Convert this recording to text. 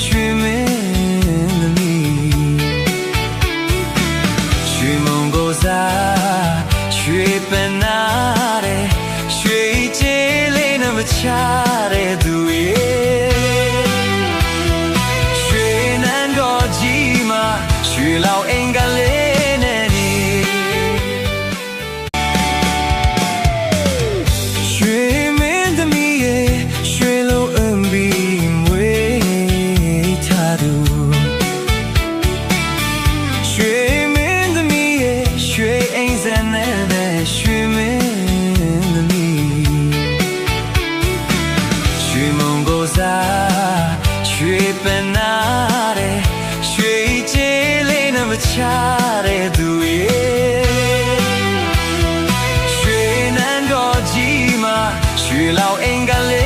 ရွှေမင်းသမီးရွှေမုံကိုစားရွှေပန်းနာတဲ့ရွှေကြည်လေးနဲ့မချတဲ့သူရဲ့ရွှေနန်းတော်ကြီးမှာရွှေလောင်အင်္ဂလေးနဲ့နေရွှေမင်းသမီးရဲ့ရွှေလုံးအံပြီးမွေးထားသူရွှေမင်းသမီးရဲ့ရွှေအိမ်စံနဲ့ရွှေမင်းသမီးရွှေမုံကိုစားရွှေပန်းနာတဲ့ရွှေကြည်လေးနဲ့မချတဲ့သူရဲ့ရွှေနန်းတော်ကြီးမှာရွှေလောင်အင်္ဂလေး